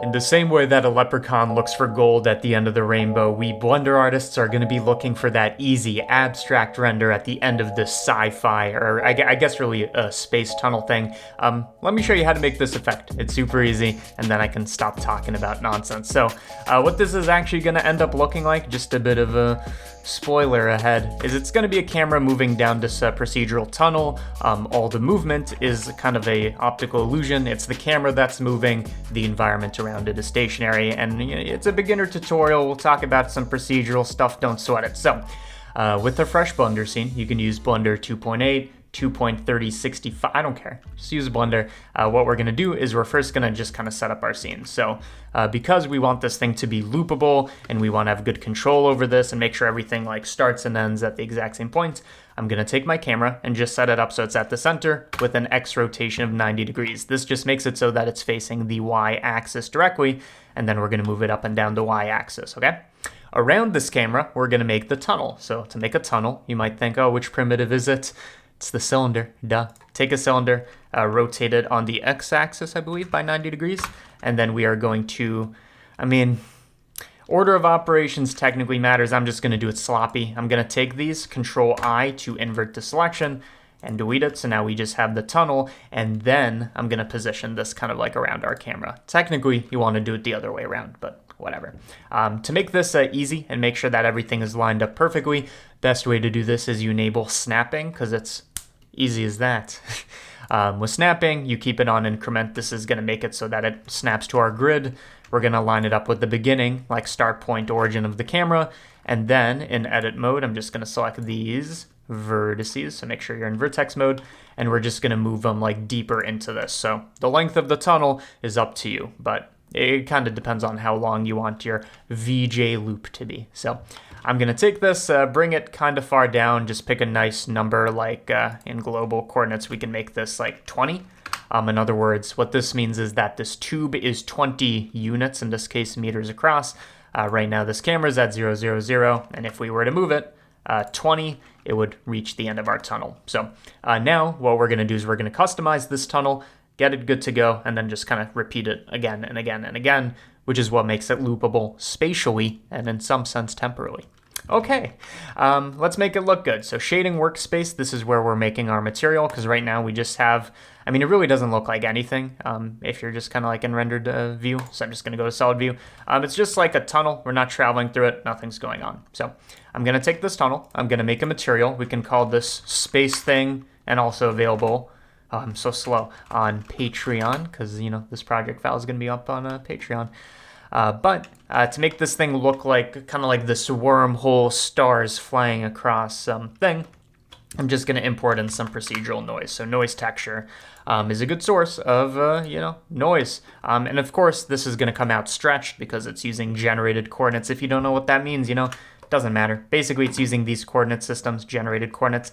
In the same way that a leprechaun looks for gold at the end of the rainbow, we Blender artists are going to be looking for that easy, abstract render at the end of this sci-fi, or I guess really a space tunnel thing. Let me show you how to make this effect. It's super easy, and then I can stop talking about nonsense. So what this is actually going to end up looking like, just a bit of a spoiler ahead, is it's going to be a camera moving down this procedural tunnel. All the movement is kind of a optical illusion. It's the camera that's moving, the environment around it is stationary, and it's a beginner tutorial. We'll talk about some procedural stuff, don't sweat it. So with a fresh Blender scene, you can use Blender 2.8, 2.3065, I don't care, just use Blender. What we're gonna do is we're first gonna just kind of set up our scene. So because we want this thing to be loopable and we want to have good control over this and make sure everything like starts and ends at the exact same point, I'm gonna take my camera and just set it up so it's at the center with an X rotation of 90 degrees. This just makes it so that it's facing the Y axis directly, and then we're gonna move it up and down the Y axis, okay? Around this camera, we're gonna make the tunnel. So to make a tunnel, you might think, oh, which primitive is it? It's the cylinder, duh. Take a cylinder, rotate it on the X-axis, I believe, by 90 degrees, and then we are going to, order of operations technically matters. I'm just gonna do it sloppy. I'm gonna take these, Control-I to invert the selection, and delete it, so now we just have the tunnel, and then I'm gonna position this kind of like around our camera. Technically, you wanna do it the other way around, but whatever. To make this easy and make sure that everything is lined up perfectly, best way to do this is you enable snapping, because it's easy as that. With snapping, you keep it on increment. This is going to make it so that it snaps to our grid. We're going to line it up with the beginning, like start point origin of the camera. And then in edit mode, I'm just going to select these vertices. So make sure you're in vertex mode. And we're just going to move them like deeper into this. So the length of the tunnel is up to you, but it kind of depends on how long you want your VJ loop to be. So I'm going to take this, bring it kind of far down, just pick a nice number like in global coordinates, we can make this like 20. In other words, what this means is that this tube is 20 units, in this case meters across. Right now this camera is at 0, 0, 0, and if we were to move it 20, it would reach the end of our tunnel. So now what we're going to do is we're going to customize this tunnel, get it good to go, and then just kind of repeat it again and again and again, which is what makes it loopable spatially and in some sense temporally. Okay, let's make it look good. So shading workspace, this is where we're making our material, because right now we just have, it really doesn't look like anything if you're just kind of like in rendered view. So I'm just going to go to solid view. It's just like a tunnel. We're not traveling through it. Nothing's going on. So I'm going to take this tunnel. I'm going to make a material. We can call this space thing, and also available, I'm so slow, on Patreon, because, this project file is going to be up on Patreon. But to make this thing look like kind of like this wormhole stars flying across something, I'm just going to import in some procedural noise. So noise texture is a good source of, noise. And of course, this is going to come out stretched because it's using generated coordinates. If you don't know what that means, doesn't matter. Basically, it's using these coordinate systems, generated coordinates.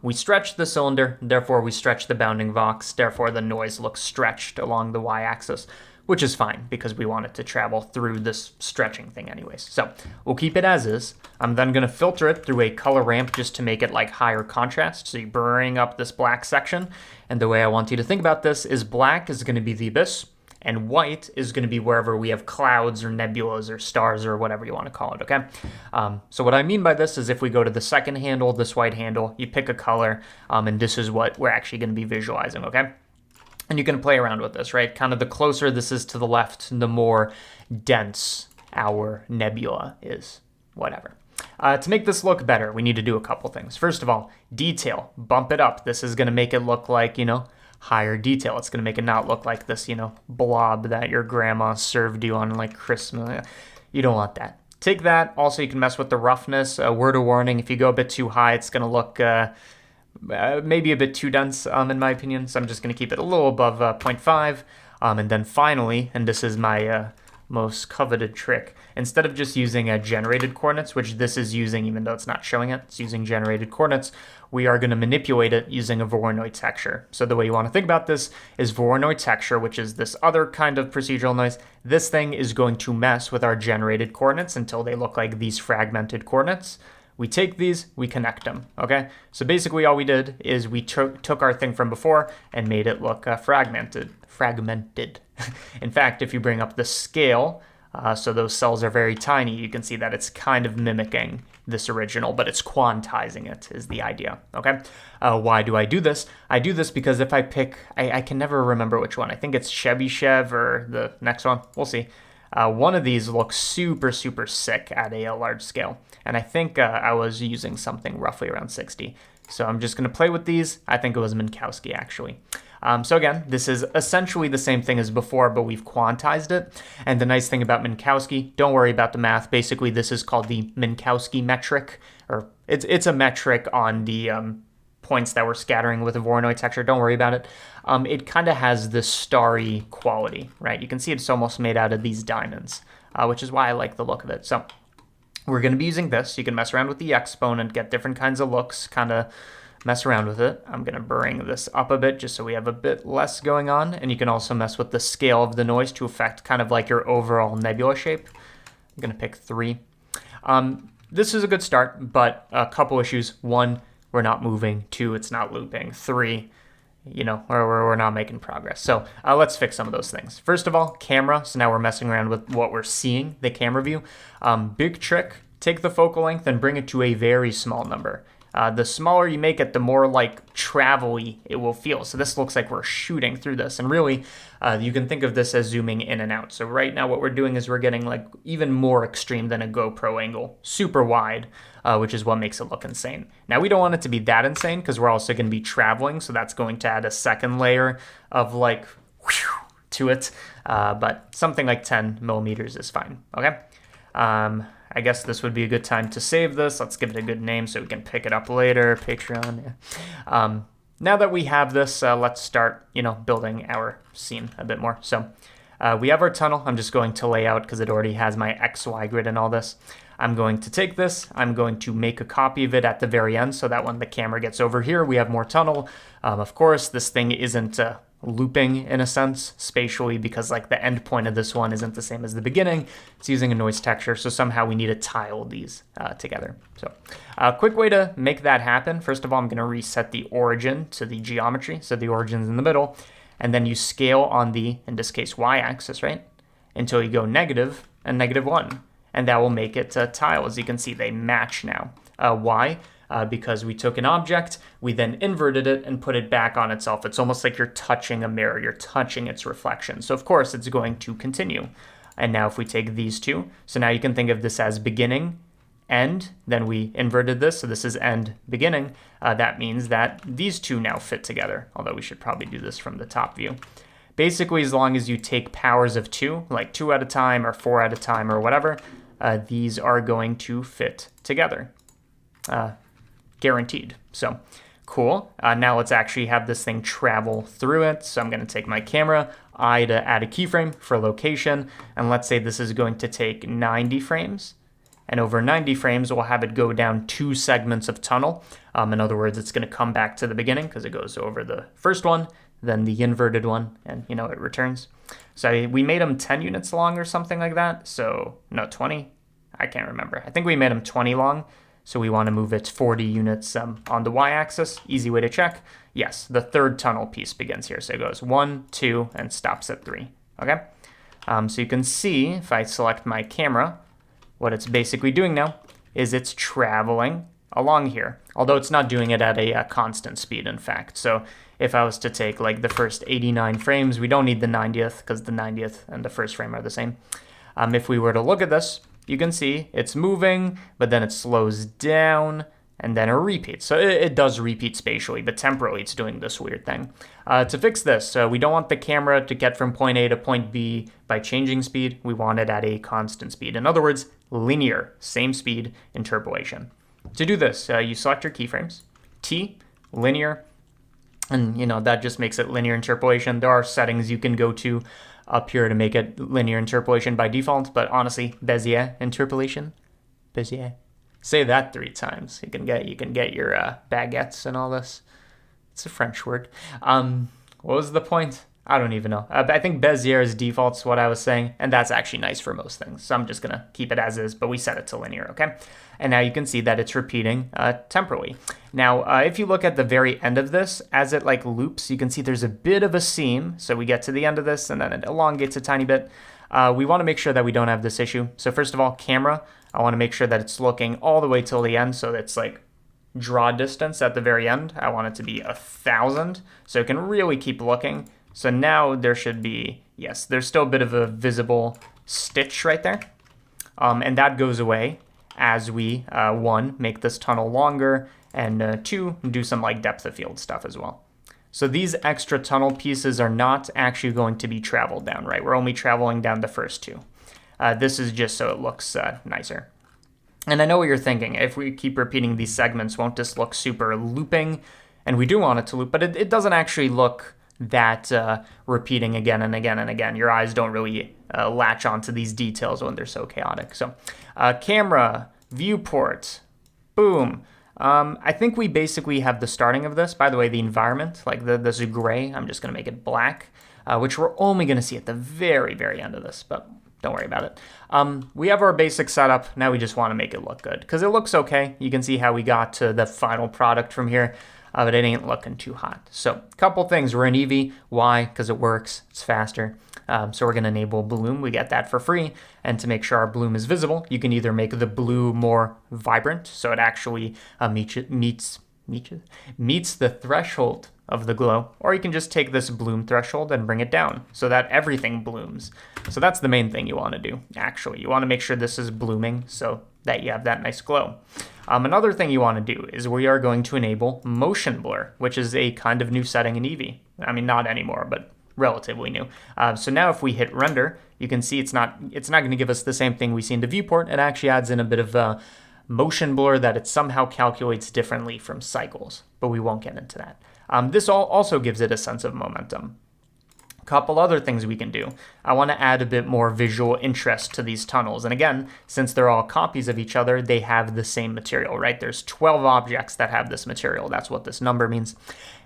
We stretch the cylinder, therefore we stretch the bounding vox, therefore the noise looks stretched along the y-axis, which is fine because we want it to travel through this stretching thing anyways. So we'll keep it as is. I'm then going to filter it through a color ramp just to make it like higher contrast. So you bring up this black section. And the way I want you to think about this is black is going to be the abyss, and white is going to be wherever we have clouds or nebulas or stars or whatever you want to call it, okay? So what I mean by this is if we go to the second handle, this white handle, you pick a color, and this is what we're actually going to be visualizing, okay? And you can play around with this, right? Kind of the closer this is to the left, the more dense our nebula is, whatever. To make this look better, we need to do a couple things. First of all, detail, bump it up. This is going to make it look like, higher detail. It's going to make it not look like this, blob that your grandma served you on like Christmas. You don't want that. Take that. Also, you can mess with the roughness. Word of warning, if you go a bit too high, it's going to look maybe a bit too dense, in my opinion. So I'm just going to keep it a little above 0.5. And then finally, and this is my most coveted trick, instead of just using generated coordinates, which this is using even though it's not showing it, it's using generated coordinates, we are going to manipulate it using a Voronoi texture. So the way you want to think about this is Voronoi texture, which is this other kind of procedural noise. This thing is going to mess with our generated coordinates until they look like these fragmented coordinates. We take these, we connect them, okay? So basically all we did is we took our thing from before and made it look fragmented. In fact, if you bring up the scale, so those cells are very tiny, you can see that it's kind of mimicking this original, but it's quantizing it is the idea, okay? Why do I do this? I do this because if I pick, I can never remember which one. I think it's Chevy Chev or the next one. We'll see. One of these looks super, super sick at a large scale. And I think I was using something roughly around 60. So I'm just going to play with these. I think it was Minkowski, actually. So again, this is essentially the same thing as before, but we've quantized it. And the nice thing about Minkowski, don't worry about the math. Basically, this is called the Minkowski metric, or it's a metric on the points that we're scattering with a Voronoi texture. Don't worry about it. It kind of has this starry quality, right? You can see it's almost made out of these diamonds, which is why I like the look of it. So we're going to be using this. You can mess around with the exponent, get different kinds of looks, kind of mess around with it. I'm going to bring this up a bit just so we have a bit less going on. And you can also mess with the scale of the noise to affect kind of like your overall nebula shape. I'm going to pick 3. This is a good start, but a couple issues. 1, we're not moving. 2, it's not looping. 3, you know, we're not making progress. So let's fix some of those things. First of all, camera. So now we're messing around with what we're seeing, the camera view. Big trick, take the focal length and bring it to a very small number. The smaller you make it, the more like travel-y it will feel. So this looks like we're shooting through this. And really, you can think of this as zooming in and out. So right now what we're doing is we're getting like even more extreme than a GoPro angle, super wide, which is what makes it look insane. Now we don't want it to be that insane because we're also going to be traveling. So that's going to add a second layer of like to it. But something like 10 millimeters is fine, okay? I guess this would be a good time to save this. Let's give it a good name so we can pick it up later. Patreon. Yeah. Now that we have this, let's start, building our scene a bit more. So we have our tunnel. I'm just going to lay out because it already has my XY grid and all this. I'm going to take this. I'm going to make a copy of it at the very end so that when the camera gets over here, we have more tunnel. Of course, this thing isn't looping in a sense spatially because like the end point of this one isn't the same as the beginning. It's using a noise texture, so somehow we need to tile these together. So a quick way to make that happen, first of all, I'm going to reset the origin to the geometry, so the origin's in the middle, and then you scale on the, in this case, y-axis, right, until you go negative and -1, and that will make it tile. As you can see, they match now. Why? Because we took an object, we then inverted it and put it back on itself. It's almost like you're touching a mirror, you're touching its reflection. So of course it's going to continue. And now if we take these two, so now you can think of this as beginning, end, then we inverted this, so this is end, beginning. That means that these two now fit together, although we should probably do this from the top view. Basically, as long as you take powers of 2, like 2 at a time or 4 at a time or whatever, these are going to fit together. Guaranteed. So cool. Now let's actually have this thing travel through it. So I'm going to take my camera, I to add a keyframe for location. And let's say this is going to take 90 frames. And over 90 frames, we'll have it go down 2 segments of tunnel. In other words, it's going to come back to the beginning because it goes over the first one, then the inverted one, and it returns. So we made them 10 units long or something like that. So no, 20. I can't remember. I think we made them 20 long. So we want to move it 40 units on the y-axis. Easy way to check. Yes, the third tunnel piece begins here. So it goes 1, 2, and stops at 3. Okay? So you can see, if I select my camera, what it's basically doing now is it's traveling along here. Although it's not doing it at a constant speed, in fact. So if I was to take like the first 89 frames, we don't need the 90th because the 90th and the first frame are the same. If we were to look at this, you can see it's moving, but then it slows down, and then it repeats. So it does repeat spatially, but temporally it's doing this weird thing. To fix this, we don't want the camera to get from point A to point B by changing speed. We want it at a constant speed. In other words, linear, same speed interpolation. To do this, you select your keyframes, T, linear, and that just makes it linear interpolation. There are settings you can go to up here to make it linear interpolation by default, but honestly, Bezier interpolation, Bezier. Say that 3 times. You can get your baguettes and all this. It's a French word. What was the point? I don't even know. I think Bezier is default's what I was saying, and that's actually nice for most things. So I'm just gonna keep it as is, but we set it to linear, okay? And now you can see that it's repeating temporally. Now, if you look at the very end of this, as it like loops, you can see there's a bit of a seam. So we get to the end of this, and then it elongates a tiny bit. We want to make sure that we don't have this issue. So first of all, camera, I want to make sure that it's looking all the way till the end, so it's like draw distance at the very end. I want it to be 1,000, so it can really keep looking. So now there should be, yes, there's still a bit of a visible stitch right there. And that goes away as we, one, make this tunnel longer, and two, do some like depth of field stuff as well. So these extra tunnel pieces are not actually going to be traveled down, right? We're only traveling down the first two. This is just so it looks nicer. And I know what you're thinking. If we keep repeating these segments, won't this look super looping? And we do want it to loop, but it doesn't actually look that repeating again and again and again. Your eyes don't really latch onto these details when they're so chaotic. So camera, viewport, boom. I think we basically have the starting of this. By the way, the environment, like this is gray, I'm just going to make it black, which we're only going to see at the very, very end of this, but don't worry about it. We have our basic setup. Now we just want to make it look good because it looks okay. You can see how we got to the final product from here. But it ain't looking too hot. So a couple things. We're in Eevee. Why? Because it works. It's faster. So we're going to enable bloom. We get that for free. And to make sure our bloom is visible, you can either make the blue more vibrant, so it actually meets the threshold of the glow, or you can just take this bloom threshold and bring it down so that everything blooms. So that's the main thing you want to do, actually. You want to make sure this is blooming so that you have that nice glow. Another thing you want to do is we are going to enable motion blur, which is a kind of new setting in Eevee. I mean, not anymore, but relatively new. So now if we hit render, you can see it's not going to give us the same thing we see in the viewport. It actually adds in a bit of motion blur that it somehow calculates differently from cycles, but we won't get into that. This also gives it a sense of momentum. Couple other things we can do. I want to add a bit more visual interest to these tunnels. And again, since they're all copies of each other, they have the same material, right? There's 12 objects that have this material. That's what this number means.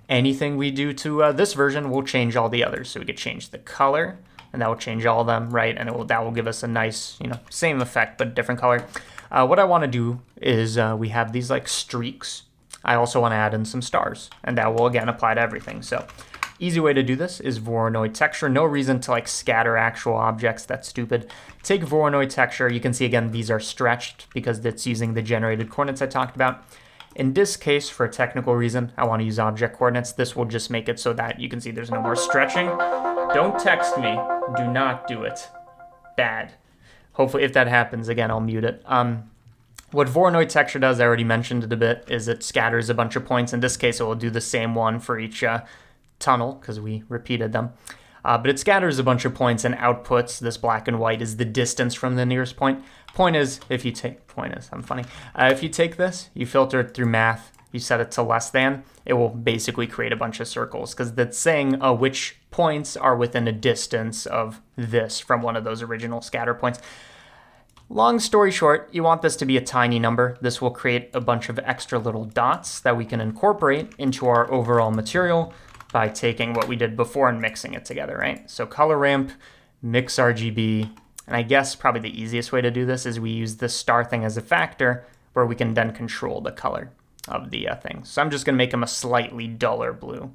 Anything we do to this version will change all the others. So we could change the color, and that will change all of them, right? And that will give us a nice, same effect, but different color. What I want to do is we have these like streaks. I also want to add in some stars, and that will again apply to everything. So easy way to do this is Voronoi texture. No reason to like scatter actual objects. That's stupid. Take Voronoi texture. You can see again, these are stretched because it's using the generated coordinates I talked about. In this case, for a technical reason, I want to use object coordinates. This will just make it so that you can see there's no more stretching. Don't text me. Do not do it. Bad. Hopefully, if that happens, again, I'll mute it. What Voronoi texture does, I already mentioned it a bit, is it scatters a bunch of points. In this case, it will do the same one for each tunnel because we repeated them. But it scatters a bunch of points and outputs this black and white is the distance from the nearest point. Point is, if you take this, you filter it through math, you set it to less than, it will basically create a bunch of circles because that's saying which points are within a distance of this from one of those original scatter points. Long story short, you want this to be a tiny number. This will create a bunch of extra little dots that we can incorporate into our overall material by taking what we did before and mixing it together, right? So color ramp, mix RGB, and I guess probably the easiest way to do this is we use this star thing as a factor where we can then control the color of the thing. So I'm just gonna make them a slightly duller blue.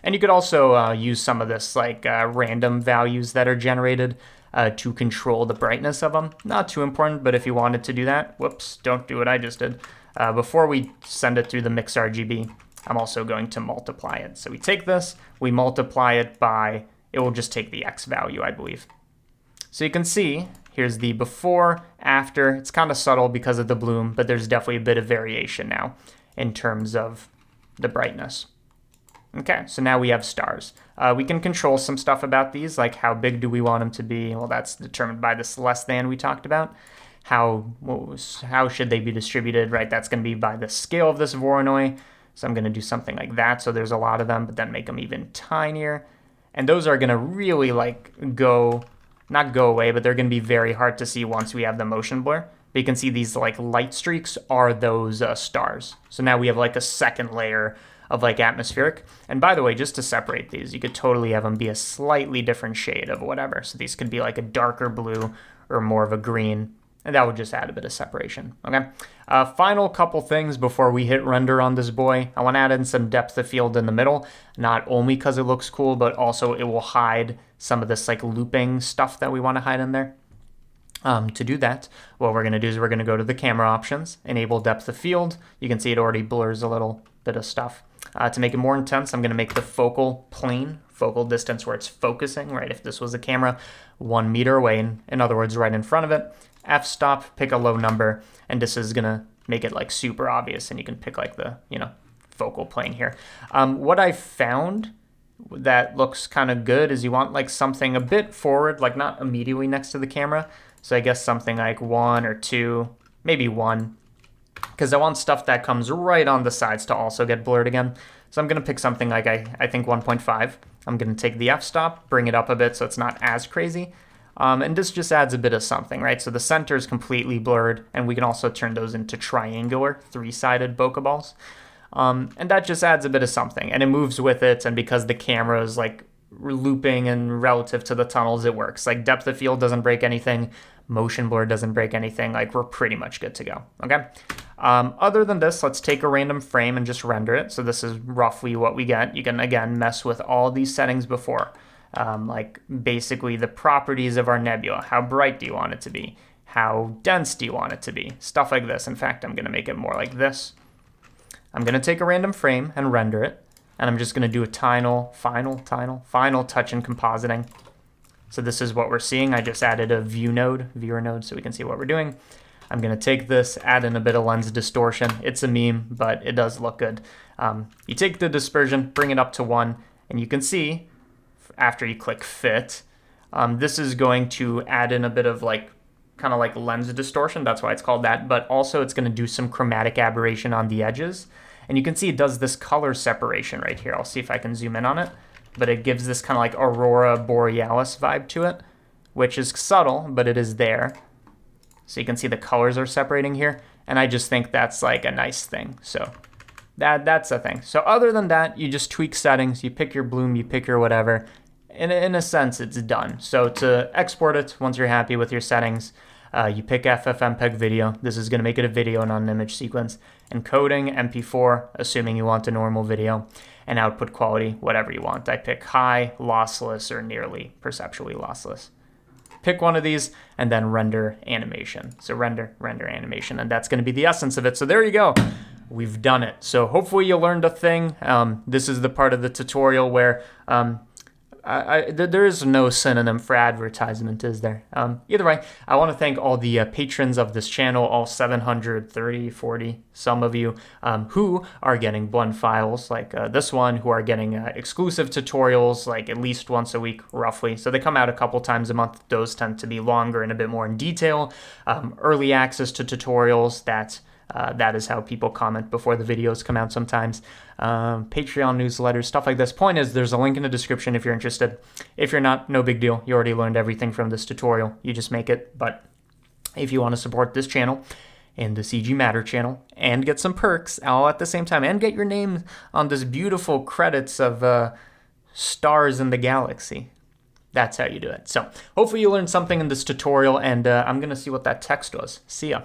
And you could also use some of this like random values that are generated to control the brightness of them. Not too important, but if you wanted to do that, whoops, don't do what I just did. Before we send it through the mix RGB, I'm also going to multiply it. So we take this, we multiply it by, it will just take the X value, I believe. So you can see, here's the before, after. It's kind of subtle because of the bloom, but there's definitely a bit of variation now in terms of the brightness. Okay, so now we have stars. We can control some stuff about these, like how big do we want them to be? Well, that's determined by this less than we talked about. How should they be distributed, right? That's going to be by the scale of this Voronoi. So I'm going to do something like that. So there's a lot of them, but then make them even tinier. And those are going to really like not go away, but they're going to be very hard to see once we have the motion blur. But you can see these like light streaks are those stars. So now we have like a second layer of like atmospheric. And by the way, just to separate these, you could totally have them be a slightly different shade of whatever. So these could be like a darker blue or more of a green, and that would just add a bit of separation, okay? Final couple things before we hit render on this boy. I want to add in some depth of field in the middle, not only because it looks cool, but also it will hide some of this like looping stuff that we want to hide in there. To do that, what we're going to do is we're going to go to the camera options, enable depth of field. You can see it already blurs a little bit of stuff. To make it more intense, I'm going to make the focal plane, focal distance where it's focusing, right? If this was a camera 1 meter away, in other words, right in front of it, f-stop, pick a low number, and this is going to make it like super obvious, and you can pick like the, focal plane here. What I found that looks kind of good is you want like something a bit forward, like not immediately next to the camera. So I guess something like 1 or 2, maybe 1, because I want stuff that comes right on the sides to also get blurred again. So I'm going to pick something like I think 1.5. I'm going to take the f-stop, bring it up a bit so it's not as crazy. And this just adds a bit of something, right? So the center is completely blurred, and we can also turn those into triangular, 3-sided bokeh balls. And that just adds a bit of something, and it moves with it, and because the camera is like looping and relative to the tunnels, it works. Like depth of field doesn't break anything, motion blur doesn't break anything, like we're pretty much good to go, okay? Other than this, let's take a random frame and just render it. So this is roughly what we get. You can, again, mess with all these settings before, like basically the properties of our nebula. How bright do you want it to be? How dense do you want it to be? Stuff like this. In fact, I'm going to make it more like this. I'm going to take a random frame and render it, and I'm just going to do a final touch in compositing. So this is what we're seeing. I just added a viewer node, so we can see what we're doing. I'm going to take this, add in a bit of lens distortion. It's a meme, but it does look good. You take the dispersion, bring it up to 1, and you can see, after you click fit, this is going to add in a bit of like, kind of like lens distortion. That's why it's called that. But also it's going to do some chromatic aberration on the edges. And you can see it does this color separation right here. I'll see if I can zoom in on it. But it gives this kind of like aurora borealis vibe to it, which is subtle, but it is there. So you can see the colors are separating here. And I just think that's like a nice thing. So that's a thing. So other than that, you just tweak settings. You pick your bloom, you pick your whatever. In a sense, it's done. So to export it, once you're happy with your settings, you pick FFmpeg video. This is going to make it a video, not an image sequence. Encoding, MP4, assuming you want a normal video. And output quality, whatever you want. I pick high, lossless, or nearly perceptually lossless. Pick one of these, and then render animation. So render animation, and that's going to be the essence of it. So there you go. We've done it. So hopefully you learned a thing. This is the part of the tutorial where there is no synonym for advertisement, is there? Either way, I want to thank all the patrons of this channel, all 730, 40, some of you, who are getting blend files like this one, who are getting exclusive tutorials like at least once a week, roughly. So they come out a couple times a month. Those tend to be longer and a bit more in detail. Early access to tutorials, that is how people comment before the videos come out sometimes. Patreon newsletters, stuff like this. Point is, there's a link in the description if you're interested. If you're not, no big deal. You already learned everything from this tutorial. You just make it. But if you want to support this channel and the CG Matter channel and get some perks all at the same time and get your name on this beautiful credits of stars in the galaxy, that's how you do it. So hopefully you learned something in this tutorial, and I'm going to see what that text was. See ya.